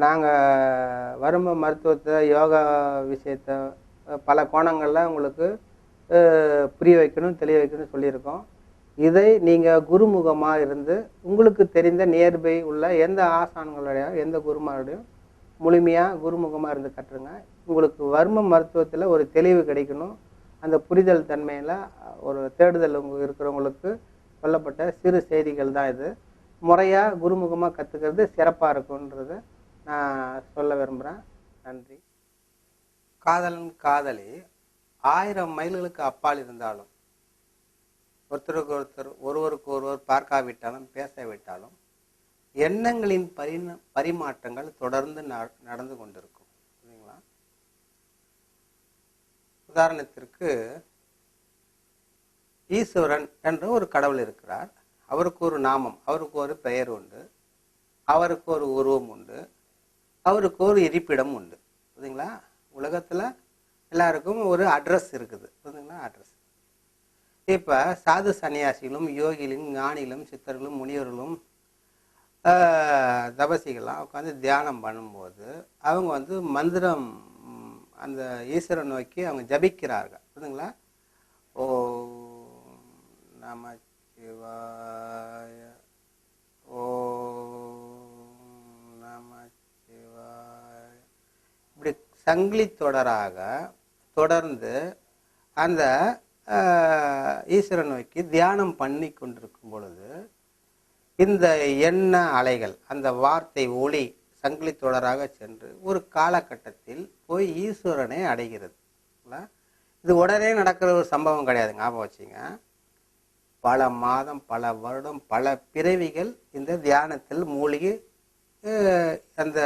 நாங்கள் வரும மருத்துவத்தை யோகா விஷயத்தை பல கோணங்களில் உங்களுக்கு புரிய வைக்கணும் தெளிய வைக்கணும்னு சொல்லியிருக்கோம். இதை நீங்கள் குருமுகமாக இருந்து உங்களுக்கு தெரிந்த நியர்பை உள்ள எந்த ஆசான்களுடைய எந்த குருமாருடையும் முழுமையாக குருமுகமாக இருந்து கட்டுருங்க. உங்களுக்கு வர்ம மருத்துவத்தில் ஒரு தெளிவு கிடைக்கணும். அந்த புரிதல் தன்மையில் ஒரு தேடுதல் இருக்கிறவங்களுக்கு சொல்லப்பட்ட சிறு செய்திகள் தான் இது. முறையாக குருமுகமாக கற்றுக்கிறது சிறப்பாக இருக்குன்றதை நான் சொல்ல விரும்புகிறேன். நன்றி. காதலன் காதலி 1000 மைல்களுக்கு அப்பால் இருந்தாலும் ஒருத்தருக்கு ஒருத்தர் ஒருவருக்கு ஒருவர் பார்க்காவிட்டாலும் பேசாவிட்டாலும் எண்ணங்களின் பரிமாற்றங்கள் தொடர்ந்து நடந்து கொண்டிருக்கும். சரிங்களா? உதாரணத்திற்கு ஈஸ்வரன் என்ற ஒரு கடவுள் இருக்கிறார். அவருக்கு ஒரு நாமம், அவருக்கு ஒரு பெயர் உண்டு, அவருக்கு ஒரு உருவம் உண்டு, அவருக்கு ஒரு இருப்பிடம் உண்டு. புரியுதுங்களா? உலகத்தில் எல்லாருக்கும் ஒரு அட்ரஸ் இருக்குது. புரியுதுங்களா? அட்ரஸ். இப்போ சாது சன்னியாசிகளும் யோகிகளும் ஞானிகளும் சித்தர்களும் முனிவர்களும் தபசிகள்லாம் உட்காந்து தியானம் பண்ணும்போது அவங்க மந்திரம் அந்த ஈஸ்வரன் நோக்கி அவங்க ஜபிக்கிறார்கள். புரியுதுங்களா? ஓ நம சிவாய, ஓ நம சிவாய, இப்படி சங்கிலி தொடராக தொடர்ந்து அந்த ஈஸ்வரன் நோக்கி தியானம் பண்ணி கொண்டிருக்கும் பொழுது இந்த எண்ண அலைகள் அந்த வார்த்தை ஒளி சங்கிலி தொடராக சென்று ஒரு காலகட்டத்தில் போய் ஈஸ்வரனை அடைகிறது. இது உடனே நடக்கிற ஒரு சம்பவம் கிடையாது. ஞாபகம் வச்சுங்க. பல மாதம், பல வருடம், பல பிறவிகள் இந்த தியானத்தில் மூழ்கி அந்த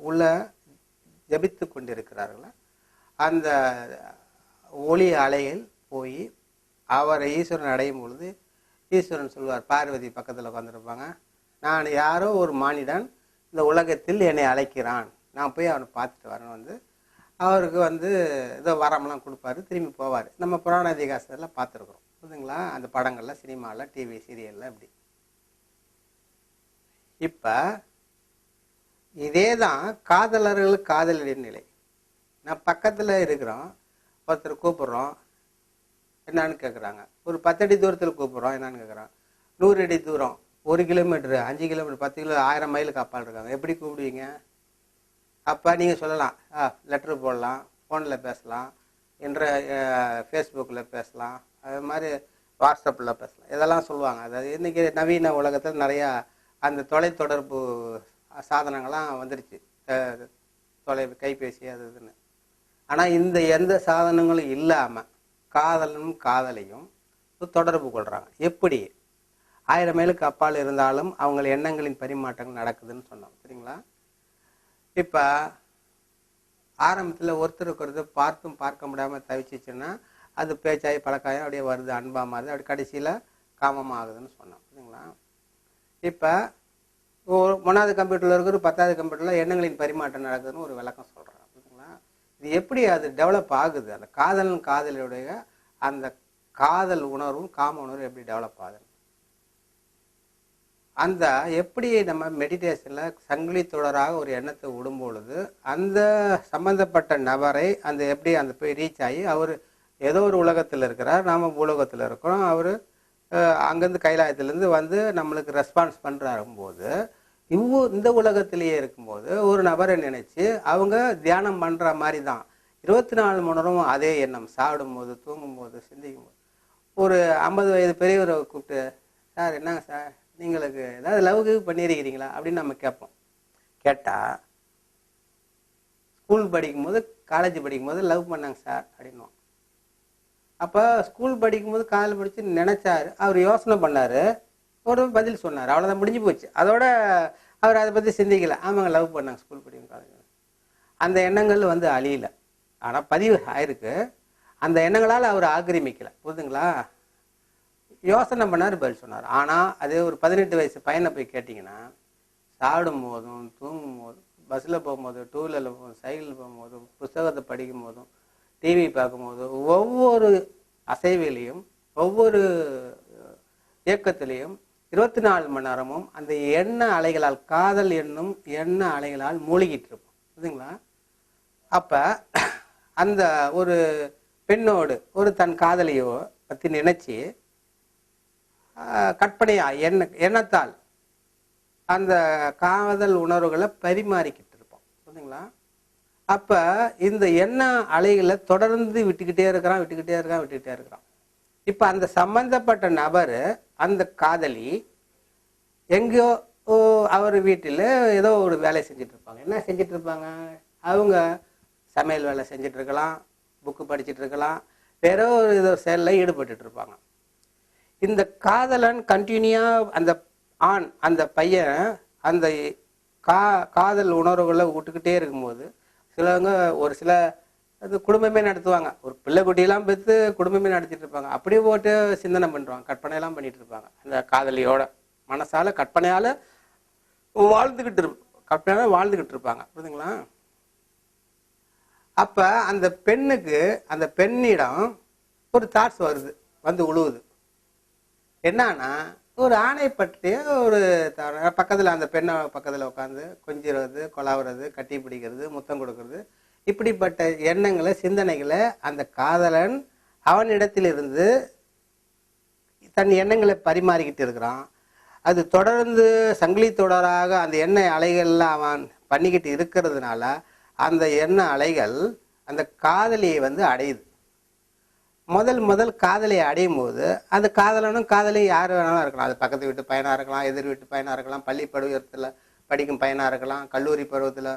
உள்ள ஜபித்து கொண்டிருக்கிறார்கள். அந்த ஒளி அலைகள் போய் அவரை ஈஸ்வரன் அடையும் பொழுது ஈஸ்வரன் சொல்வார், பார்வதி பக்கத்தில் உட்காந்துருப்பாங்க, நான் யாரோ ஒரு மானிடன் இந்த உலகத்தில் என்னை அழைக்கிறான், நான் போய் அவனை பார்த்துட்டு வரேன். அவருக்கு ஏதோ வரமெல்லாம் கொடுப்பாரு, திரும்பி போவார். நம்ம புராண இதிகாசத்தில் பார்த்துருக்குறோம். புரியுதுங்களா? அந்த படங்களில், சினிமாவில், டிவி சீரியலில் இப்படி. இப்போ இதே தான் காதலர்களுக்கு காதலரின் நிலை. நான் பக்கத்தில் இருக்கிறோம், ஒருத்தர் கூப்பிட்றோம், என்னான்னு கேட்குறாங்க. ஒரு 10 அடி தூரத்தில் கூப்பிட்றோம், என்னான்னு கேட்குறான். 100 அடி தூரம், 1 கிலோமீட்டரு, 5 கிலோமீட்டர், 10 கிலோ, 1000 மைலுக்கு அப்பால் இருக்காங்க. எப்படி கூப்பிடுவீங்க? அப்போ நீங்கள் சொல்லலாம், லெட்ரு போடலாம், ஃபோனில் பேசலாம், என்ற ஃபேஸ்புக்கில் பேசலாம், அது மாதிரி வாட்ஸ்அப்பில் பேசலாம், இதெல்லாம் சொல்லுவாங்க. அதாவது இன்றைக்கி நவீன உலகத்தில் நிறையா அந்த தொலைத்தொடர்பு சாதனங்கள்லாம் வந்துடுச்சு, கைபேசி அது இதுன்னு. ஆனால் இந்த எந்த சாதனங்களும் இல்லாமல் காதலனும் காதலையும் தொடர்பு கொள்கிறாங்க. எப்படி? 1000 மைலுக்கு அப்பால் இருந்தாலும் அவங்க எண்ணங்களின் பரிமாற்றங்கள் நடக்குதுன்னு சொன்னோம். சரிங்களா? இப்போ ஆரம்பத்தில் ஒருத்தருக்கு ஒருத்தர் பார்த்தும் பார்க்க முடியாமல் தவிச்சிச்சுன்னா அது பேச்சாய் பழக்காயம் அப்படியே வருது, அன்பா மாறுது, அப்படி கடைசியில் காமமாக ஆகுதுன்னு சொன்னோம். சரிங்களா? இப்போ 1வது கம்ப்யூட்டரில் இருக்கிற 10வது கம்ப்யூட்டரில் எண்ணங்களின் பரிமாற்றம் நடக்குதுன்னு ஒரு விளக்கம் சொல்கிறாங்க. சரிங்களா? இது எப்படி அது டெவலப் ஆகுது? அந்த காதலன் காதலுடைய அந்த காதல் உணர்வும் காம உணர்வும் எப்படி டெவலப் ஆகுது? அந்த எப்படி நம்ம மெடிடேஷனில் சங்கிலி தொடராக ஒரு எண்ணத்தை விடும் பொழுது அந்த சம்பந்தப்பட்ட நபரை அந்த எப்படி அந்த போய் ரீச் ஆகி அவர் ஏதோ ஒரு உலகத்தில் இருக்கிறார், நாம் பூலோகத்தில் இருக்கிறோம், அவர் அங்கேருந்து கைலாயத்திலேருந்து நம்மளுக்கு ரெஸ்பான்ஸ் பண்ணுறாரும்போது இந்த உலகத்திலேயே இருக்கும்போது ஒரு நபரை நினைச்சு அவங்க தியானம் பண்ற மாதிரி தான் 24 மணி நேரமும் அதே எண்ணம், சாப்பிடும் போது, தூங்கும் போது, சிந்திக்கும் போது. ஒரு 50 வயது பெரியவரை கூப்பிட்டு, சார் என்னங்க சார் நீங்களுக்கு ஏதாவது லவ்க்கு பண்ணியிருக்கிறீங்களா அப்படின்னு நம்ம கேட்போம். கேட்டால் ஸ்கூல் படிக்கும்போது காலேஜ் படிக்கும்போது லவ் பண்ணாங்க சார் அப்படின்வோம். அப்போ ஸ்கூல் படிக்கும்போது காலேஜ் படித்து நினச்சாரு, அவர் யோசனை பண்ணார், ஒரு பதில் சொன்னார், அவ்வளோதான், முடிஞ்சு போச்சு. அதோட அவர் அதை பற்றி சிந்திக்கலை. ஆமாங்க லவ் பண்ணாங்க ஸ்கூல் படிக்கும் காலேஜ். அந்த எண்ணங்கள் அழியல, ஆனால் பதிவு ஆயிருக்கு. அந்த எண்ணங்களால் அவர் ஆக்கிரமிக்கலை. புரியுதுங்களா? யோசனை பண்ணார், பதில் சொன்னார். ஆனால் அதே ஒரு 18 வயசு பையனை போய் கேட்டிங்கன்னா சாப்பிடும் போதும், தூங்கும் போதும், பஸ்ஸில் போகும்போது, டூ வீலரில் போகும்போது, சைக்கிளில் போகும்போதும், புத்தகத்தை படிக்கும் போதும், டிவி பார்க்கும்போதும், ஒவ்வொரு அசைவிலையும் ஒவ்வொரு இயக்கத்திலையும் 24 மணி நேரமும் அந்த எண்ண அலைகளால், காதல் என்னும் எண்ண அலைகளால் மூழ்கிட்டு இருப்போம். புரியுதுங்களா? அப்ப அந்த ஒரு பெண்ணோடு ஒரு தன் காதலியோ பற்றி நினைச்சு கற்பனையா எண்ணத்தால் அந்த காதல் உணர்வுகளை பரிமாறிக்கிட்டு இருப்போம். புரியுதுங்களா? அப்ப இந்த எண்ண அலைகளை தொடர்ந்து விட்டுக்கிட்டே இருக்கிறான். இப்ப அந்த சம்பந்தப்பட்ட நபர், அந்த காதலி எங்கேயோ அவர் வீட்டில் ஏதோ ஒரு வேலை செஞ்சுட்டு இருப்பாங்க. என்ன செஞ்சுட்டு இருப்பாங்க? அவங்க சமையல் வேலை செஞ்சுட்டு இருக்கலாம், புக்கு படிச்சுட்டு இருக்கலாம், வேற ஒரு ஏதோ செயலில் ஈடுபட்டு இருப்பாங்க. இந்த காதலன் கண்டினியூா அந்த பையன் அந்த காதல் உணர்வுகளை விட்டுக்கிட்டே இருக்கும்போது, சிலவங்க ஒரு சில அது குடும்பமே நடத்துவாங்க. ஒரு பிள்ளை குட்டியெல்லாம் பெற்று குடும்பமே நடத்திட்டு இருப்பாங்க. அப்படியே போட்டு சிந்தனை பண்ணுவாங்க, கற்பனையெல்லாம் பண்ணிட்டு இருப்பாங்க. அந்த காதலியோட மனசால கற்பனையால வாழ்ந்துகிட்டு இருப்பாங்க. புரியுதுங்களா? அப்ப அந்த பெண்ணுக்கு, அந்த பெண்ணிடம் ஒரு தாட்ஸ் வருது, வந்து உழுவுது. என்னன்னா, ஒரு ஆணை பற்றிய ஒரு பக்கத்துல, அந்த பெண்ணை பக்கத்துல உட்காந்து கொஞ்சிறது, கொலாவுறது, கட்டி பிடிக்கிறது, முத்தம் கொடுக்கறது, இப்படிப்பட்ட எண்ணங்களை, சிந்தனைகளை அந்த காதலன் அவனிடத்திலிருந்து தன் எண்ணங்களை பரிமாறிக்கிட்டு இருக்கிறான். அது தொடர்ந்து சங்கிலி தொடராக அந்த எண்ணெய் அலைகள்ல அவன் பண்ணிக்கிட்டு இருக்கிறதுனால அந்த எண்ணெய் அலைகள் அந்த காதலியை வந்து அடையுது. முதல் காதலியை அடையும் போது அந்த காதலனும் காதலி யார் வேணாலும் இருக்கலாம். அது பக்கத்து வீட்டு பையனாக இருக்கலாம், எதிர் வீட்டு பையனாக இருக்கலாம், பள்ளி பருவத்தில் படிக்கும் பையனாக இருக்கலாம், கல்லூரி பருவத்தில்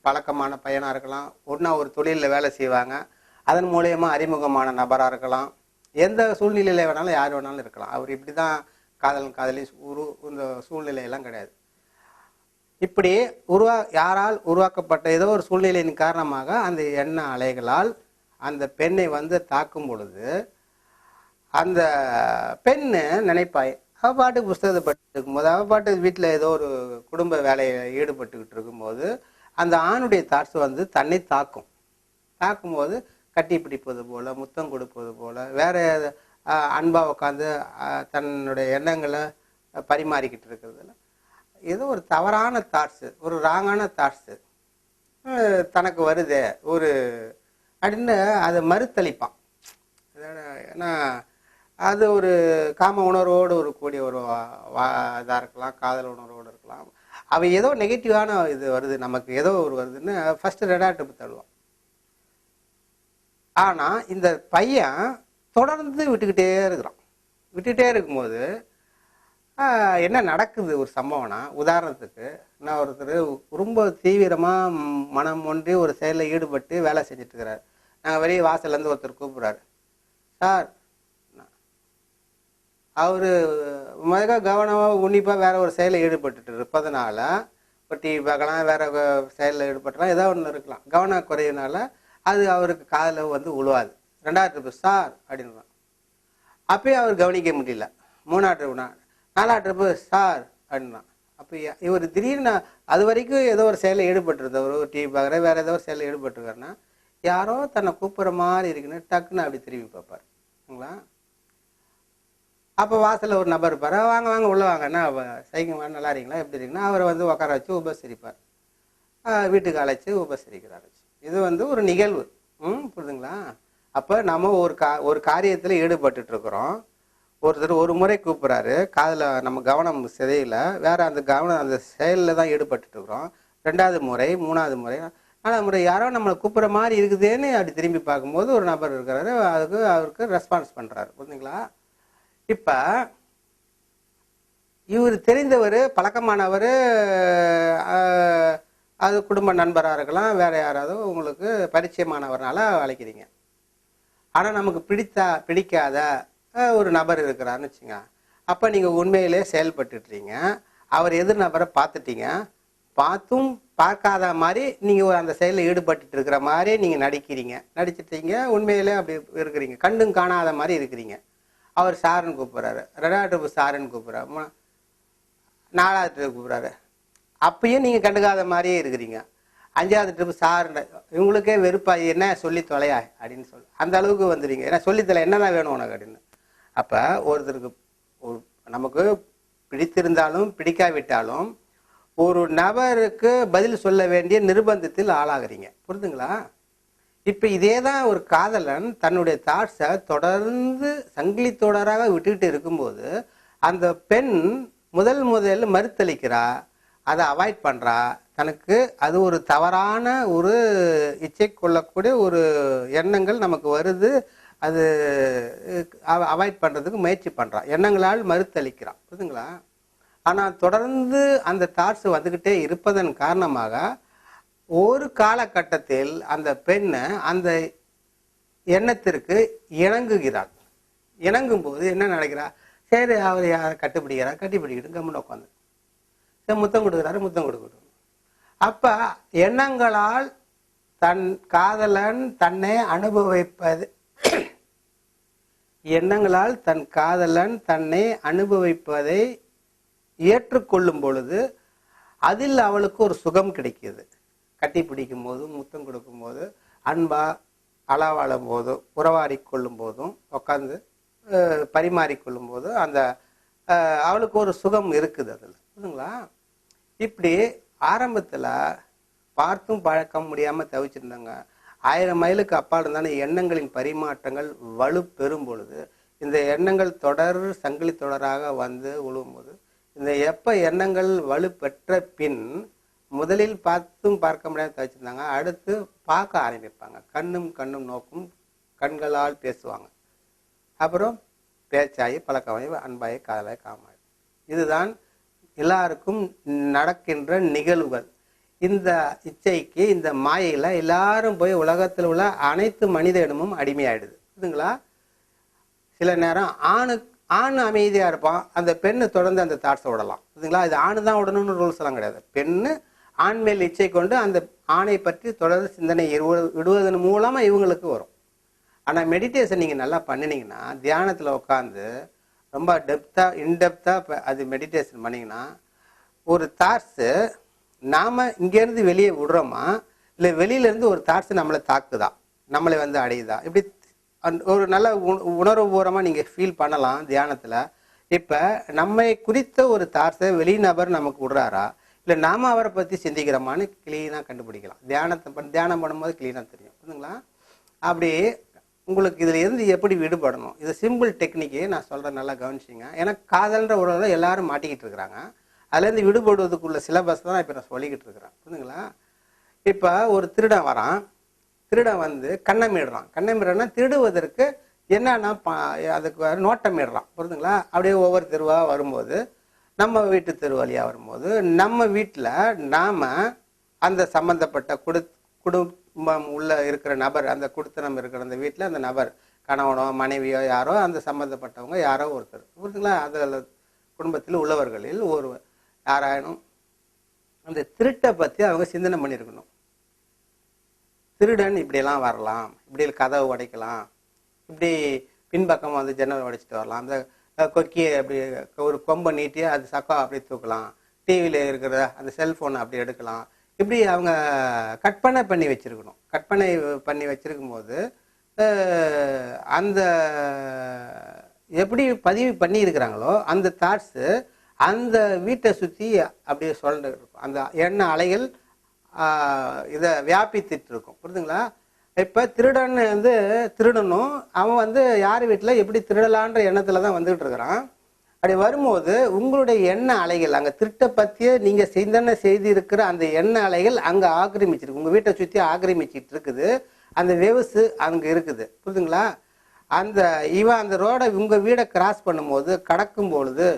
பழக்கமான பையனாக இருக்கலாம், ஒன்றா ஒரு தொழிலில் வேலை செய்வாங்க, அதன் மூலயமா அறிமுகமான நபராக இருக்கலாம். எந்த சூழ்நிலையில் வேணாலும் யார் வேணாலும் இருக்கலாம். அவர் இப்படி தான் காதலன் காதலி இந்த சூழ்நிலையெல்லாம் கிடையாது. இப்படி யாரால் உருவாக்கப்பட்ட ஏதோ ஒரு சூழ்நிலையின் காரணமாக அந்த எண்ண அலைகளால் அந்த பெண்ணை வந்து தாக்கும் பொழுது, அந்த பெண்ணு நினைப்பாய், அவள் பாட்டு புஸ்தகத்தை படிச்சுட்டு இருக்கும்போது, அவள் பாட்டு வீட்டில் ஏதோ ஒரு குடும்ப வேலையில் ஈடுபட்டுக்கிட்டு இருக்கும்போது அந்த ஆணுடைய தாட்ஸ் வந்து தன்னை தாக்கும்போது கட்டி பிடிப்பது போல, முத்தம் கொடுப்பது போல, வேற அன்பா உட்காந்து தன்னுடைய எண்ணங்களை பரிமாறிக்கிட்டு இருக்கிறதுல ஏதோ ஒரு தவறான தாட்ஸு, ஒரு ராங்கான தாட்ஸு தனக்கு வருதே ஒரு அப்படின்னு அதை மறுத்தளிப்பான். ஏன்னா அது ஒரு காம உணர்வோடு ஒரு கூடிய ஒரு இதாக இருக்கலாம், காதல் உணர்வோடு இருக்கலாம். அவ ஏதோ நெகட்டிவான இது வருது, நமக்கு ஏதோ ஒரு வருதுன்னு ஃபர்ஸ்ட் ரெடாட்டு தள்ளுவான். ஆனா இந்த பையன் தொடர்ந்து விட்டுக்கிட்டே இருக்கும்போது என்ன நடக்குது ஒரு சம்பவம்னா, உதாரணத்துக்கு நான் ஒருத்தர் ரொம்ப தீவிரமா மனம் ஒன்றி ஒரு செயலில் ஈடுபட்டு வேலை செஞ்சுட்டு இருக்கிறார். நாங்கள் வெளியே வாசல்லேருந்து ஒருத்தர் கூப்பிடுறாரு, சார். அவரு மிக கவனமாக உன்னிப்பாக வேற ஒரு செயலில் ஈடுபட்டு இருப்பதனால, இப்போ டிவி பார்க்கலாம், வேற செயலில் ஈடுபட்டலாம், ஏதோ ஒன்று இருக்கலாம், கவன குறையினால அது அவருக்கு காதில் வந்து உழுவாது. 2வது ட்ரிப்பு சார் அப்படின்றான். அப்பயும் அவர் கவனிக்க முடியல. 3வது ட்ரிப்புனா, 4வது ட்ரிப்பு சார் அப்படின்றான். அப்போ இவர் திடீர்னு அது வரைக்கும் ஏதோ ஒரு செயலில் ஈடுபட்டிருந்தவர், ஒரு டிவி பார்க்குற வேற ஏதோ ஒரு செயலில் ஈடுபட்டிருக்காருன்னா, யாரோ தன்னை கூப்பிட்ற மாதிரி இருக்குன்னு டக்குன்னு அப்படி திரும்பி பார்ப்பாருங்களா. அப்போ வாசலில் ஒரு நபர் இருப்பார், வாங்க உள்ள வாங்கன்னா, சைக்கிள் வாங்க, நல்லா இருக்கீங்களா, எப்படி இருக்கீங்கன்னா, அவரை வந்து உட்கார வச்சு உபசரிப்பார், வீட்டுக்கு அழைச்சி உபசரிக்கிறாரு. இது வந்து ஒரு நிகழ்வு. புரியுதுங்களா? அப்போ நம்ம ஒரு காரியத்தில் ஈடுபட்டு இருக்கிறோம். ஒருத்தர் ஒரு முறை கூப்பிட்றாரு, காதில் நம்ம கவனம் சிதையில, வேற அந்த கவனம் அந்த செயலில் தான் ஈடுபட்டு இருக்கிறோம். 2வது முறை, 3வது முறை, 4வது முறை யாரோ நம்மளை கூப்பிட்ற மாதிரி இருக்குதுன்னு அப்படி திரும்பி பார்க்கும்போது ஒரு நபர் இருக்கிறாரு, அவருக்கு ரெஸ்பான்ஸ் பண்ணுறாரு. புரியுதுங்களா? இப்போ இவர் தெரிந்தவர், பழக்கமானவர், அது குடும்ப நண்பராக இருக்கலாம், வேற யாராவது உங்களுக்கு பரிச்சயமானவர்னால அழைக்கிறீங்க. ஆனால் நமக்கு பிடிக்காத ஒரு நபர் இருக்கிறாருன்னு வச்சுங்க. அப்போ நீங்கள் உண்மையிலே செயல்பட்டுறீங்க. அவர் எதிர் நபரை பார்த்துட்டீங்க, பார்த்தும் பார்க்காத மாதிரி நீங்கள் அந்த செயலில் ஈடுபட்டு இருக்கிற மாதிரி நீங்கள் நடிச்சிட்டீங்க. உண்மையிலே அப்படி இருக்கிறீங்க, கண்டும் காணாத மாதிரி இருக்கிறீங்க. அவர் சாருன்னு கூப்பிட்றாரு, 2வது ட்ரிப்பு சாருன்னு கூப்பிட்றாரு, 4வது ட்ரிப்பு கூப்பிட்றாரு, அப்பயும் நீங்கள் கண்டுக்காத மாதிரியே இருக்கிறீங்க. 5வது ட்ரிப்பு சாருன்னு, இவங்களுக்கே வெறுப்பா, என்ன சொல்லி தொலையா அப்படின்னு சொல்லி அந்த அளவுக்கு வந்துடுங்க. ஏன்னா சொல்லித்தலை, என்னதான் வேணும் உனக்கு அப்படின்னு. அப்போ ஒருத்தருக்கு நமக்கு பிடித்திருந்தாலும் பிடிக்காவிட்டாலும் ஒரு நபருக்கு பதில் சொல்ல வேண்டிய நிர்பந்தத்தில் ஆளாகிறீங்க. புரிதுங்களா? இப்ப இதேதான் ஒரு காதலன் தன்னுடைய தாட்ஸை தொடர்ந்து சங்கிலி தொடராக விட்டுக்கிட்டு இருக்கும்போது அந்த பெண் முதல் மறுத்தளிக்கிறா, அதை அவாய்ட் பண்றா. தனக்கு அது ஒரு தவறான ஒரு இச்சை கொள்ளக்கூடிய ஒரு எண்ணங்கள் நமக்கு வருது. அது அவாய்ட் பண்றதுக்கு முயற்சி பண்றான், எண்ணங்களால் மறுத்தளிக்கிறான். புரியுதுங்களா? ஆனால் தொடர்ந்து அந்த தாட்ஸ் வந்துக்கிட்டே இருப்பதன் காரணமாக ஒரு காலகட்டத்தில் அந்த பெண்ணை அந்த எண்ணத்திற்கு இணங்குகிறாள். இணங்கும் போது என்ன நடக்கிறா, சரி அவர் யாரை கட்டுப்பிடிக்கிறார், கட்டிப்பிடிக்கிட்டு கம்முன்னு உட்காந்து சரி முத்தம் கொடுக்குறாரு, முத்தம் கொடுக்கட்டும். அப்ப எண்ணங்களால் தன் காதலன் தன்னை அனுபவிப்பது, எண்ணங்களால் தன் காதலன் தன்னை அனுபவிப்பதை ஏற்றுக்கொள்ளும் பொழுது அதில் அவளுக்கு ஒரு சுகம் கிடைக்கிது. கட்டி பிடிக்கும் போதும் முத்தம் கொடுக்கும் போது அன்பா அளவாடும் போதும் உறவாடி கொள்ளும் போதும் உட்காந்து பரிமாறிக்கொள்ளும் போது அந்த அவளுக்கு ஒரு சுகம் இருக்குது அதில். புரியுதுங்களா? இப்படி ஆரம்பத்தில் பார்த்தும் பழக்கம் முடியாமல் தவிச்சிருந்தாங்க. 1000 மைலுக்கு அப்பால் இருந்தாலும் எண்ணங்களின் பரிமாற்றங்கள் வலு பெறும் பொழுது இந்த எண்ணங்கள் தொடர் சங்கிலி தொடராக வந்து விழும்போது இந்த எப்போ எண்ணங்கள் வலு பெற்ற பின் முதலில் பார்த்தும் பார்க்க முடியாமல் தவிச்சிருந்தாங்க, அடுத்து பார்க்க ஆரம்பிப்பாங்க. கண்ணும் நோக்கும், கண்களால் பேசுவாங்க, அப்புறம் பேச்சாயி பழக்கமாயி அன்பாயி காதலாயி காமாயி. இதுதான் எல்லாருக்கும் நடக்கின்ற நிகழ்வுகள். இந்த இச்சைக்கு இந்த மாயையில் எல்லாரும் போய் உலகத்தில் உள்ள அனைத்து மனித இடமும் அடிமையாயிடுது. புரியுதுங்களா? சில நேரம் ஆண் அமைதியா இருப்பான், அந்த பெண்ணு தொடர்ந்து அந்த தாட்ஸை விடலாம். புரியுதுங்களா? இது ஆணு தான் விடணும்னு ரூல்ஸ் எல்லாம் கிடையாது. பெண்ணு ஆண் மேல் இச்சை கொண்டு அந்த ஆணை பற்றி தொடர்ந்து சிந்தனை விடுவதன் மூலமா இவங்களுக்கு வரும். ஆனா மெடிடேஷன் நீங்க நல்லா பண்ணினீங்கன்னா, தியானத்துல உட்காந்து ரொம்ப இன்டெப்தா அது மெடிடேஷன் பண்ணீங்கன்னா, ஒரு தாட்ஸ் நாம இங்கேருந்து வெளியே விடுறோமா, இல்லை வெளியில இருந்து ஒரு தாட்ஸ் நம்மளை தாக்குதா, நம்மளை வந்து அடையுதா, இப்படி ஒரு நல்ல உணர்வுபூர்வமா நீங்க ஃபீல் பண்ணலாம் தியானத்துல. இப்ப நம்மை குறித்த ஒரு தாட்ஸை வெளிநபர் நமக்கு விடுறாரா, இல்லை நாம அவரை பத்தி சிந்திக்கிறோமான்னு கிளீனா கண்டுபிடிக்கலாம். தியானம் பண்ணும்போது கிளீனா தெரியும். புரியுதுங்களா? அப்படி உங்களுக்கு இதுல இருந்து எப்படி விடுபடணும், இது சிம்பிள் டெக்னிக்கு நான் சொல்றேன், நல்லா கவனிச்சிங்க. ஏன்னா காதல்ன்ற உறவுல எல்லாரும் மாட்டிக்கிட்டு இருக்கிறாங்க. அதுலேருந்து விடுபடுவதுக்குள்ள சிலபஸ் தான் இப்போ நான் சொல்லிக்கிட்டு இருக்கிறேன். புரியுதுங்களா? இப்போ ஒரு திருடன் வரான், திருடன் வந்து கண்ணமிடுறான்னா திருடுவதற்கு என்னன்னா அதுக்கு நோட்டமிடுறான். புரியுதுங்களா? அப்படியே ஒவ்வொரு தெருவாக வரும்போது, நம்ம வீட்டு தெரு வழியாக வரும்போது, நம்ம வீட்டில் நாம் அந்த சம்பந்தப்பட்ட குடும்பம் உள்ள இருக்கிற நபர், அந்த குடுத்தனம் இருக்கிற அந்த வீட்டில் அந்த நபர் கணவனோ மனைவியோ யாரோ அந்த சம்பந்தப்பட்டவங்க யாரோ ஒருத்தர். புரியுதுங்களா? அதில் குடும்பத்தில் உள்ளவர்களில் ஒருவர் யாராயினும் அந்த திருட்டை பற்றி அவங்க சிந்தனை பண்ணியிருக்கணும். திருடன் இப்படியெல்லாம் வரலாம், இப்படி கதவை உடைக்கலாம், இப்படி பின்பக்கம் வந்து ஜன்னல் உடைச்சிட்டு வரலாம், அந்த கொக்கியை அப்படி ஒரு கொம்பை நீட்டி அது சக்கா அப்படி தூக்கலாம், டிவியில் இருக்கிற அந்த செல்ஃபோனை அப்படி எடுக்கலாம், இப்படி அவங்க கற்பனை பண்ணி வச்சிருக்கணும். கற்பனை பண்ணி வச்சிருக்கும் போது அந்த எப்படி பதிவு பண்ணி இருக்கிறாங்களோ அந்த தாட்ஸு அந்த வீட்டை சுற்றி அப்படியே சொல்லிட்டு இருக்கும். அந்த எண்ண அலைகள் இதை வியாபித்துட்டு இருக்கும். புரியுதுங்களா? இப்போ திருடன் வந்து திருடணும், அவன் வந்து யார் வீட்டில் எப்படி திருடலான்ற எண்ணத்தில் தான் வந்துகிட்டு இருக்கிறான். அப்படி வரும்போது உங்களுடைய எண்ண அலைகள் அங்கே திருட்டை பற்றியே நீங்கள் சிந்தனை செய்து இருக்கிற அந்த எண்ண அலைகள் அங்கே ஆக்கிரமிச்சிருக்கு, உங்கள் வீட்டை சுற்றி ஆக்கிரமிச்சிட்டு இருக்குது. அந்த வெவுசு அங்கே இருக்குது. புரியுதுங்களா? இவன் அந்த ரோடை உங்கள் வீடை கிராஸ் பண்ணும்போது கடக்கும் பொழுது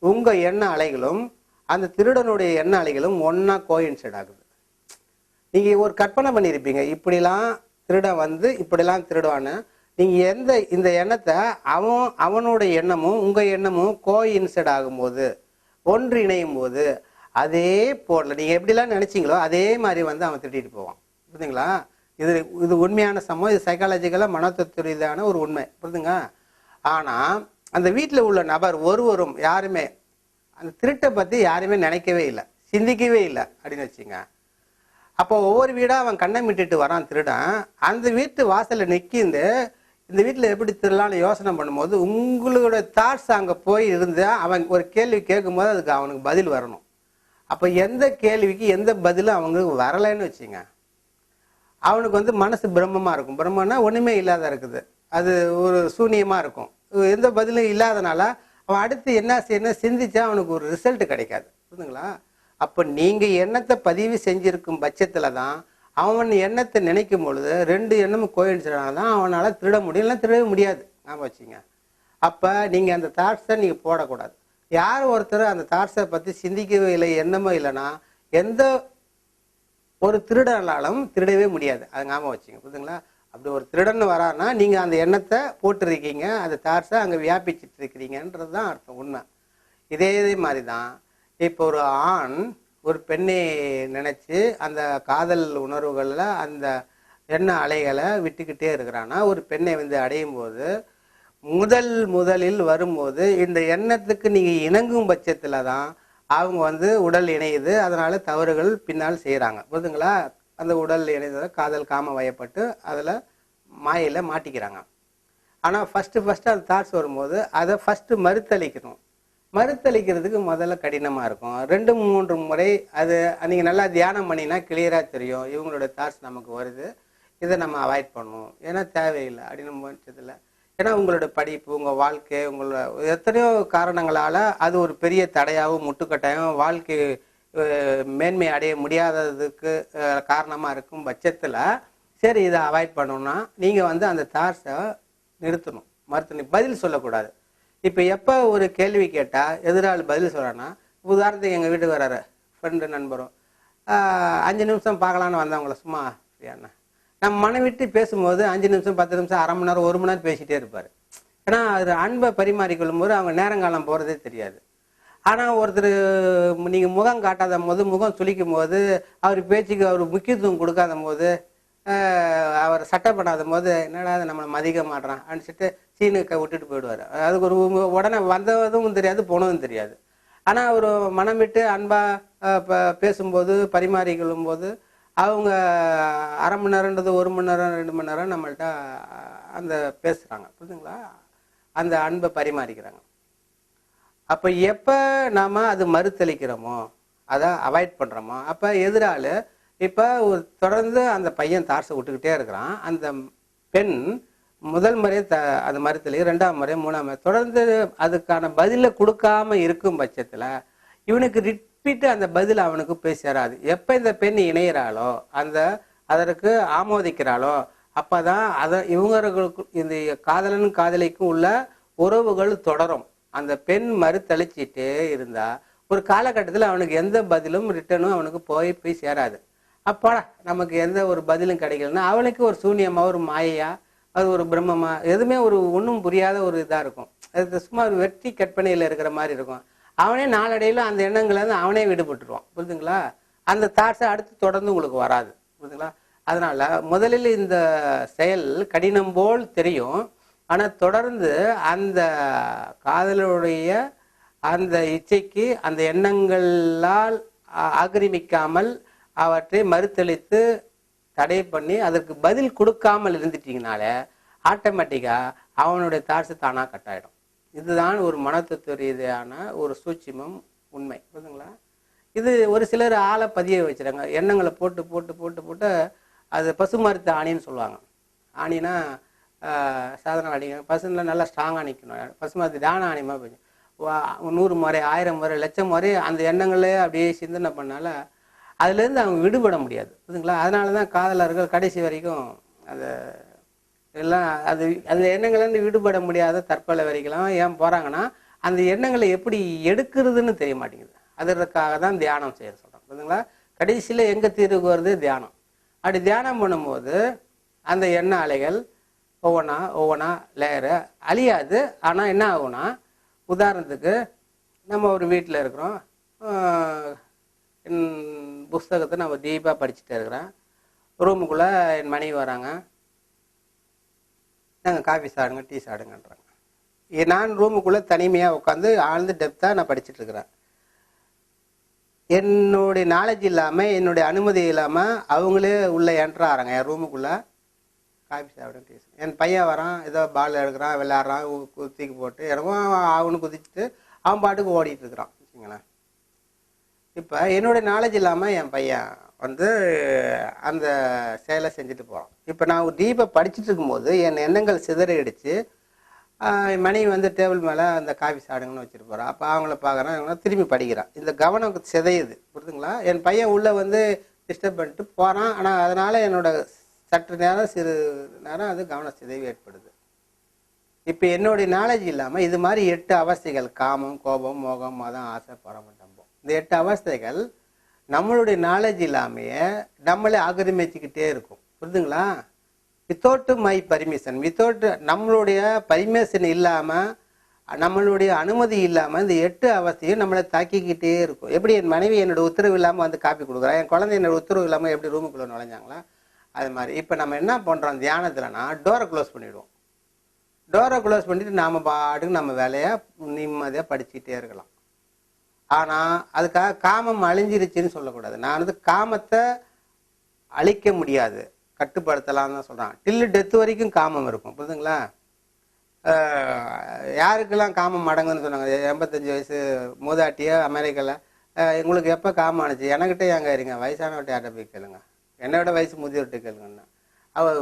உங்கள் எண்ண அலைகளும் அந்த திருடனுடைய எண்ண அலைகளும் ஒன்றா கோயின்சைட் ஆகுது. நீங்கள் ஒரு கற்பனை பண்ணியிருப்பீங்க, இப்படிலாம் திருடன் வந்து இப்படிலாம் திருடுவான்னு. நீங்கள் இந்த எண்ணத்தை அவனுடைய எண்ணமும் உங்கள் எண்ணமும் கோயின்சைட் ஆகும்போது, ஒன்று இணையும் போது, அதே போடல நீங்கள் எப்படிலாம் நினச்சிங்களோ அதே மாதிரி வந்து அவன் திருட்டிட்டு போவான். புரியுதுங்களா? இது உண்மையான சம்பவம். இது சைக்காலஜிக்கலாக மனத்தத்துவ ரீதியான ஒரு உண்மை. புரியுதுங்க? ஆனால் அந்த வீட்டில் உள்ள நபர் ஒருவரும் யாருமே அந்த திருட்டை பற்றி யாருமே நினைக்கவே இல்லை, சிந்திக்கவே இல்லை அப்படின்னு வச்சுங்க. அப்போ ஒவ்வொரு வீடாக அவன் கண்ணை மிட்டுட்டு வரான் திருடன். அந்த வீட்டு வாசலில் நிற்கிந்து இந்த வீட்டில் எப்படி திருடலாம்னு யோசனை பண்ணும்போது உங்களோட தாட்ஸ் அங்கே போய் இருந்தால் அவன் ஒரு கேள்வி கேட்கும்போது அதுக்கு அவனுக்கு பதில் வரணும். அப்போ எந்த கேள்விக்கு எந்த பதிலும் அவங்களுக்கு வரலைன்னு வச்சுங்க, அவனுக்கு வந்து மனசு பிரம்மமாக இருக்கும். பிரம்மன்னா ஒன்றுமே இல்லாத இருக்குது, அது ஒரு சூன்யமாக இருக்கும். எந்த பதிலும் இல்லாதனால அவன் அடுத்து என்ன செய்யணும் சிந்திச்சா அவனுக்கு ஒரு ரிசல்ட் கிடைக்காது. புரியுதுங்களா? அப்போ நீங்கள் எண்ணத்தை பதிவு செஞ்சிருக்கும் பட்சத்தில் தான் அவன் எண்ணத்தை நினைக்கும் பொழுது ரெண்டு எண்ணமும் கோயின்சிடனால தான் அவனால் திருட முடியும், இல்லை திருடவே முடியாது. ஞாபகம் வச்சுங்க. அப்போ நீங்கள் அந்த தாட்ஸை நீங்கள் போடக்கூடாது. யார் ஒருத்தர் அந்த தாட்ஸை பற்றி சிந்திக்கவே இல்லை, எண்ணமோ இல்லைன்னா எந்த ஒரு திருடனாலும் திருடவே முடியாது. அதை ஞாபகம் வச்சுங்க. புரியுதுங்களா? அப்படி ஒரு திருடன் வரான்னா நீங்கள் அந்த எண்ணத்தை போட்டிருக்கீங்க, அந்த தாட்ஸை அங்கே வியாபிச்சிட்டு இருக்கிறீங்கன்றது தான் அர்த்தம், உண்மை. இதே மாதிரி தான் இப்போ ஒரு ஆண் ஒரு பெண்ணை நினச்சி அந்த காதல் உணர்வுகளில் அந்த எண்ண அலைகளை விட்டுக்கிட்டே இருக்கிறான்னா ஒரு பெண்ணை வந்து அடையும் போது முதலில் வரும்போது இந்த எண்ணத்துக்கு நீங்கள் இணங்கும் பட்சத்தில் தான் அவங்க வந்து உடல் இணையுது. அதனால தவறுகள் பின்னால் செய்கிறாங்க. புரியுதுங்களா? அந்த உடல் இணைந்ததை காதல் காம வயப்பட்டு அதில் மாயையில் மாட்டிக்கிறாங்க. ஆனால் ஃபஸ்ட்டு அந்த தாட்ஸ் வரும்போது அதை ஃபஸ்ட்டு மறுத்தளிக்கணும். மறுத்தளிக்கிறதுக்கு முதல்ல கடினமாக இருக்கும். 2-3 முறை அது நீங்கள் நல்லா தியானம் பண்ணினா கிளியராக தெரியும். இவங்களோட தாட்ஸ் நமக்கு வருது, இதை நம்ம அவாய்ட் பண்ணணும், ஏன்னா தேவையில்லை அப்படின்னு பட்சத்தில். ஏன்னா உங்களோட படிப்பு, உங்கள் வாழ்க்கை, உங்களோட எத்தனையோ காரணங்களால் அது ஒரு பெரிய தடையாகவும் முட்டுக்கட்டாயம் வாழ்க்கை மேன்மை அடைய முடியாததுக்கு காரணமாக இருக்கும் பட்சத்தில் சரி இதை அவாய்ட் பண்ணணும்னா நீங்கள் வந்து அந்த தாட்ஸை நிறுத்தணும், மறுத்தணும், பதில் சொல்லக்கூடாது. இப்போ எப்போ ஒரு கேள்வி கேட்டால் எதிராளி பதில் சொல்கிறான்னா, உதாரணத்துக்கு எங்கள் வீட்டுக்கு வர்றாரு ஃப்ரெண்டு நண்பரும் 5 நிமிஷம் பார்க்கலான்னு வந்தவங்கள சும்மா ஃப்ரீயாண்ணா நம்ம மனம் விட்டு பேசும்போது 5 நிமிஷம் 10 நிமிஷம் அரை மணி நேரம் 1 மணி நேரம் பேசிகிட்டே இருப்பார். ஏன்னா அது அன்பை பரிமாறிக்கொள்ளும் போது அவங்க நேரங்காலம் போகிறதே தெரியாது. ஆனால் ஒருத்தர் நீங்கள் முகம் காட்டாத போது, முகம் சுளிக்கும் போது, அவர் பேச்சுக்கு அவர் முக்கியத்துவம் கொடுக்காத போது, அவர் சட்டை பண்ணாத போது என்னடா அதை நம்மளை மதிக்க மாட்டறான் அனுப்பிச்சிட்டு சீனுக்க விட்டுட்டு போயிடுவார். அதுக்கு ஒரு உடனே வந்ததும் தெரியாது, போனதும் தெரியாது. ஆனால் அவர் மனம் விட்டு அன்பாக பேசும்போது பரிமாறிக்கொள்ளும் போது அவங்க அரை மணி நேரன்றது 1 மணி நேரம் 2 மணி நேரம் நம்மள்கிட்ட அந்த பேசுகிறாங்க. புரியுதுங்களா? அந்த அன்பை பரிமாறிக்கிறாங்க. அப்போ எப்போ நாம் அது மறுத்தளிக்கிறோமோ, அதை அவாய்ட் பண்ணுறோமோ, அப்போ எதிரால் இப்போ ஒரு தொடர்ந்து அந்த பையன் தாட்ஸை விட்டுக்கிட்டே இருக்கிறான். அந்த பெண் முதல் முறை அந்த மறுத்தளி, 2ஆம் முறை 3ஆம் முறை தொடர்ந்து அதுக்கான பதிலை கொடுக்காம இருக்கும் பட்சத்தில் இவனுக்கு ரிப்பீட்டு அந்த பதில் அவனுக்கு போய் சேராது. எப்போ இந்த பெண் இணையிறாளோ, அதற்கு ஆமோதிக்கிறாளோ, அப்போ தான் அதை இவங்களுக்கு இந்த காதலன் காதலிக்கும் உள்ள உறவுகள் தொடரும். அந்த பெண் மறுத்தளிச்சிட்டே இருந்தா ஒரு காலகட்டத்தில் அவனுக்கு எந்த பதிலும் ரிட்டனும் அவனுக்கு போய் சேராது. அப்போ நமக்கு எந்த ஒரு பதிலும் கிடைக்கலன்னா அவனுக்கு ஒரு சூன்யமா, ஒரு மாயையா, அது ஒரு பிரம்மமா, எதுவுமே ஒரு ஒன்றும் புரியாத ஒரு இதாக இருக்கும். அது சும்மா ஒரு வெற்றி கற்பனையில் இருக்கிற மாதிரி இருக்கும். அவனே நாளடைவில் அந்த எண்ணங்களை வந்து அவனே விடுபட்டுருவான். புரியுதுங்களா? அந்த தாட்ஸை அடுத்து தொடர்ந்து உங்களுக்கு வராது. புரியுதுங்களா? அதனால முதலில் இந்த செயல் கடினம் போல் தெரியும். ஆனால் தொடர்ந்து அந்த காதலுடைய அந்த இச்சைக்கு அந்த எண்ணங்களால் ஆக்கிரமிக்காமல் அவற்றை மறுத்தளித்து தடை பண்ணி அதற்கு பதில் கொடுக்காமல் இருந்துட்டீங்கனாலே ஆட்டோமேட்டிக்காக அவனுடைய தாட்ஸு தானாக கட்டாயிடும். இதுதான் ஒரு மனத்தத்துவ ரீதியான ஒரு சூட்சுமம், உண்மை. புரியுதுங்களா? இது ஒரு சிலர் ஆளை பதிய வச்சுறாங்க. எண்ணங்களை போட்டு போட்டு போட்டு போட்டு அது பசுமரத்து ஆணின்னு சொல்லுவாங்க. ஆணினா சாதாரண அடிக்கணும், பசுல நல்லா ஸ்ட்ராங்காக நிற்கணும். பசுமரத்து தான ஆணியமாக போச்சு 100 முறை 1000 முறை 1,00,000 முறை அந்த எண்ணங்களே அப்படியே சிந்தனை பண்ணால அதுலேருந்து அவங்க விடுபட முடியாது. புரியுதுங்களா? அதனால தான் காதலர்கள் கடைசி வரைக்கும் அதை எல்லாம் அந்த எண்ணங்கள்லேருந்து விடுபட முடியாத தற்கொலை வரைக்கும் ஏன் போகிறாங்கன்னா அந்த எண்ணங்களை எப்படி எடுக்கிறதுன்னு தெரிய மாட்டேங்குது. அதற்காக தான் தியானம் செய்ய சொல்கிறோம். புரியுதுங்களா? கடைசியில் எங்கே தீர்வுக்கு வருது? தியானம். அப்படி தியானம் பண்ணும்போது அந்த எண்ண அலைகள் ஒவ்வொன்றா லேயரு அழியாது. ஆனால் என்ன ஆகும்னா, உதாரணத்துக்கு நம்ம ஒரு வீட்டில் இருக்கிறோம், என் புஸ்தகத்தை நம்ம டீப்பாக படிச்சுட்டே இருக்கிறேன். ரூமுக்குள்ளே என் மனைவி வராங்க, நாங்கள் காஃபி சாப்பிடுங்க டீ சாப்பிடுங்கன்றாங்க. நான் ரூமுக்குள்ளே தனிமையாக உட்காந்து ஆழ்ந்து டெப்த்தாக நான் படிச்சுட்ருக்கிறேன். என்னுடைய நாலேஜ் இல்லாமல், என்னுடைய அனுமதி இல்லாமல் அவங்களே உள்ளே என்ட்ரு ஆகிறாங்க என் ரூமுக்குள்ளே. காஃபி சாப்பிடுங்க டீ. என் பையன் வரான், ஏதோ பால் எடுக்கிறான், விளையாடுறான், குத்திக்கு போட்டு எனக்கும் அவனு குதிச்சுட்டு அவன் பாட்டுக்கு ஓடிட்டு இருக்கிறான் வச்சுங்களேன். இப்போ என்னுடைய நாலேஜ் இல்லாமல் என் பையன் வந்து அந்த செயலை செஞ்சுட்டு போகிறான். இப்போ நான் ஒரு டீப்பை படிச்சுட்டு இருக்கும்போது என் எண்ணங்கள் சிதறடிச்சு மனைவி வந்து டேபிள் மேலே அந்த காஃபி சாடுங்கன்னு வச்சுட்டு போகிறான். அப்போ அவங்கள பார்க்குறான், திரும்பி படிக்கிறான். இந்த கவனம் சிதையுது, புரியுதுங்களா? என் பையன் உள்ளே வந்து டிஸ்டர்ப் பண்ணிட்டு போகிறான். ஆனால் அதனால் என்னோட சற்று நேரம் சிறு நேரம் அது கவன சிதைவு ஏற்படுது. இப்போ என்னுடைய நாலேஜ் இல்லாமல் இது மாதிரி 8 அவஸ்தைகள், காமம், கோபம், மோகம், மதம், ஆசை, பரம, டம்பம், இந்த 8 அவஸ்தைகள் நம்மளுடைய நாலேஜ் இல்லாமையே நம்மளே ஆக்கிரமிச்சுக்கிட்டே இருக்கும், புரியுதுங்களா? வித்தவுட் மை பர்மிஷன், வித்தவுட் நம்மளுடைய பர்மிஷன் இல்லாமல், நம்மளுடைய அனுமதி இல்லாமல் இந்த 8 அவஸ்தையும் நம்மளை தாக்கிக்கிட்டே இருக்கும். எப்படி என் மனைவி என்னோட உத்தரவு இல்லாமல் வந்து காப்பி கொடுக்குறா, என் குழந்தை என்னோட உத்தரவு இல்லாமல் எப்படி ரூமுக்குள்ளே நுழைஞ்சாங்களா, அது மாதிரி. இப்போ நம்ம என்ன பண்ணுறோம் தியானத்தில்னா, டோரை க்ளோஸ் பண்ணிவிடுவோம். டோரை க்ளோஸ் பண்ணிவிட்டு நாம் பாட்டுக்கு நம்ம வேலையை நிம்மதியாக படிச்சுக்கிட்டே இருக்கலாம். ஆனால் அதுக்காக காமம் அழிஞ்சிருச்சுன்னு சொல்லக்கூடாது. நான் வந்து காமத்தை அழிக்க முடியாது, கட்டுப்படுத்தலாம்னு தான் சொல்கிறான். டில்லு டெத்து வரைக்கும் காமம் இருக்கும், புரியுதுங்களா? யாருக்கெல்லாம் காமம் அடங்குன்னு சொன்னாங்க? 85 வயசு மூதாட்டியோ அமெரிக்காவில், உங்களுக்கு எப்போ காமம் ஆணுச்சு? என்கிட்ட ஏங்க இருங்க, வயசானவர்கிட்ட யார்கிட்ட போய் கேளுங்க, என்னோட வயசு முதியோர்கிட்ட கேளுங்கன்னா. அவள்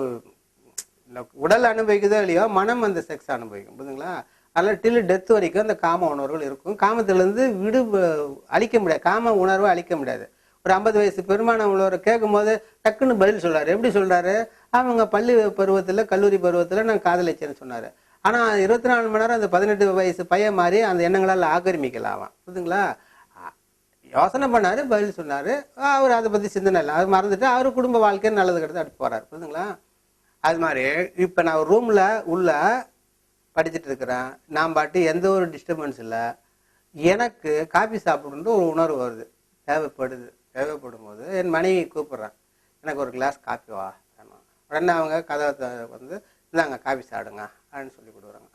உடல் அனுபவிக்குதோ இல்லையோ, மனம் அந்த செக்ஸ் அனுபவிக்கும், புரியுதுங்களா? அதனால் டில்லு டெத்து வரைக்கும் அந்த காம உணர்வுகள் இருக்கும். காமத்திலேருந்து அழிக்க முடியாது, காம உணர்வை அழிக்க முடியாது. ஒரு 50 வயசு பெருமான உள்ளவரை கேட்கும் போது டக்குன்னு பதில் சொல்றாரு. எப்படி சொல்றாரு? அவங்க பள்ளி பருவத்தில், கல்லூரி பருவத்தில் நான் காதலிச்சேன்னு சொன்னார். ஆனால் 24 மணி நேரம் அந்த 18 வயசு பையன் மாதிரி அந்த எண்ணங்களால் ஆக்கிரமிக்கலாம், புரியுதுங்களா? யோசனை பண்ணாரு, பதில் சொன்னார். அவர் அதை பற்றி சிந்தனை இல்லை, அது மறந்துட்டு அவர் குடும்ப வாழ்க்கையை நல்லது கெடுத்து அடுத்து போகிறார், புரியுதுங்களா? அது மாதிரி இப்போ நான் ரூமில் உள்ள படிச்சுட்டு இருக்கிறேன், நான் பாட்டு எந்த ஒரு டிஸ்டர்பன்ஸ் இல்லை, எனக்கு காஃபி சாப்பிடணுன்ற ஒரு உணர்வு வருது, தேவைப்படும் போது என் மனைவி கூப்பிட்றேன், எனக்கு ஒரு கிளாஸ் காஃபி வா. உடனே அவங்க கதவை வந்து இந்தாங்க காஃபி சாப்பிடுங்க அப்படின்னு சொல்லி கொடுக்குறாங்க.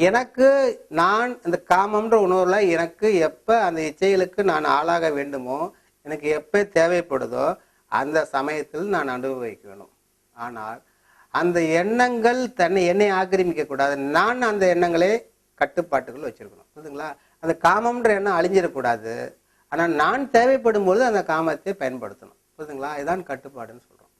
எனக்கு நான் இந்த காமம்ன்ற உணர்வில் எனக்கு எப்போ அந்த இச்சைகளுக்கு நான் ஆளாக வேண்டுமோ, எனக்கு எப்போ தேவைப்படுதோ அந்த சமயத்தில் நான் அனுபவிக்க வேணும். ஆனால் அந்த எண்ணங்கள் என்னை ஆக்கிரமிக்கக்கூடாது, நான் அந்த எண்ணங்களே கட்டுப்பாட்டுகள் வச்சுருக்கணும், புரியுதுங்களா? அந்த காமம்ன்ற எண்ணம் அழிஞ்சிடக்கூடாது, ஆனால் நான் தேவைப்படும் போது அந்த காமத்தை பயன்படுத்தணும், புரியுதுங்களா? இதுதான் கட்டுப்பாடுன்னு சொல்கிறோம்.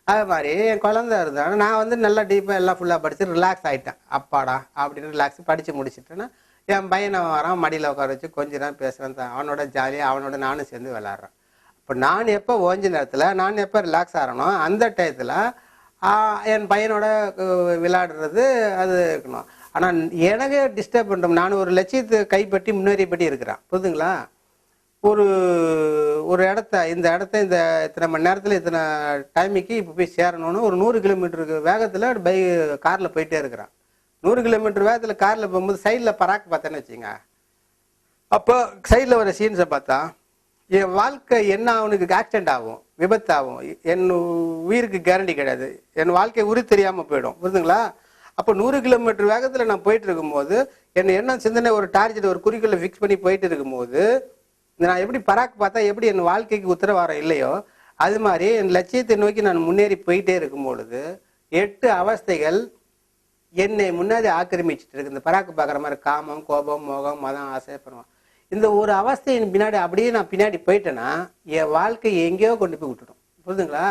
அது மாதிரி என் குழந்தை இருந்தாலும் நான் வந்து நல்லா டீப்பாக எல்லாம் ஃபுல்லாக படித்து ரிலாக்ஸ் ஆகிட்டேன், அப்பாடா அப்படின்னு ரிலாக்ஸ் படித்து முடிச்சுட்டேன்னா என் பையனை வரான், மடியில் உட்கார வச்சு கொஞ்ச நேரம் பேசுகிறேன், அவனோட ஜாலியாக அவனோட நானும் சேர்ந்து விளாட்றேன். இப்போ நான் எப்போ ஓஞ்ச நேரத்தில், நான் எப்போ ரிலாக்ஸ் ஆகிறனோ அந்த டயத்தில் என் பையனோட விளையாடுறது அது இருக்கணும். ஆனால் எனக்கு டிஸ்டர்ப் பண்ணுறோம், நான் ஒரு லட்சியத்தை கைப்பற்றி முன்னேறிப்பட்டி இருக்கிறேன், புரியுதுங்களா? ஒரு இடத்த இந்த இத்தனை மணி நேரத்தில் இத்தனை டைமுக்கு இப்போ போய் சேரணும்னு ஒரு 100 கிலோமீட்டருக்கு வேகத்தில் காரில் போயிட்டே இருக்கிறான். 100 கிலோமீட்டர் வேகத்தில் காரில் போகும்போது சைடில் பராக்கு பார்த்தேன்னு வச்சுங்க, அப்போ சைடில் வர சீன்ஸை பார்த்தா என் வாழ்க்கை என்ன, அவனுக்கு ஆக்சிடென்ட் ஆகும், விபத்தாகும், என் உயிருக்கு கேரண்டி கிடையாது, என் வாழ்க்கை உரி தெரியாமல் போயிடும், புரியுதுங்களா? அப்போ 100 கிலோமீட்டர் வேகத்தில் நான் போயிட்டு இருக்கும்போது என்ன சிந்தனை, ஒரு டார்கெட், ஒரு குறிக்கோளை ஃபிக்ஸ் பண்ணி போயிட்டு இருக்கும்போது நான் எப்படி பராக்கு பார்த்தா எப்படி என் வாழ்க்கைக்கு உத்தரவாதம் இல்லையோ, அது மாதிரி என் லட்சியத்தை நோக்கி நான் முன்னேறி போயிட்டே இருக்கும் பொழுது 8 அவஸ்தைகள் என்னை முன்னாடி ஆக்கிரமிச்சுட்டு இருக்கு. இந்த பராக்கு பார்க்குற மாதிரி காமம், கோபம், மோகம், மதம், ஆசை, பருவம், இந்த ஒரு அவஸ்தையின் பின்னாடி அப்படியே நான் பின்னாடி போயிட்டேன்னா என் வாழ்க்கையை எங்கேயோ கொண்டு போய் விட்டுடும், புரியுதுங்களா?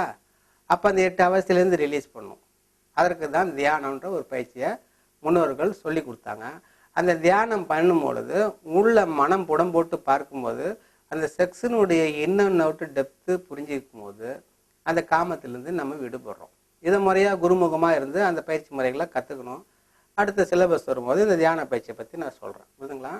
அப்போ அந்த 8 அவஸ்தையிலேருந்து ரிலீஸ் பண்ணும். அதற்கு தான் தியானம்ன்ற ஒரு பயிற்சியை முன்னோர்கள் சொல்லி கொடுத்தாங்க. அந்த தியானம் பண்ணும் பொழுது உள்ள மனம் புடம் போட்டு பார்க்கும்போது அந்த செக்ஸினுடைய இன்னும் அவுட்டு டெப்த்து புரிஞ்சிருக்கும் போது அந்த காமத்திலேருந்து நம்ம விடுபடுறோம். இதை முறையாக குருமுகமாக இருந்து அந்த பயிற்சி முறைகளை கற்றுக்கணும். அடுத்த சிலபஸ் வரும்போது இந்த தியான பயிற்சியை பற்றி நான் சொல்கிறேன், புரியுதுங்களா?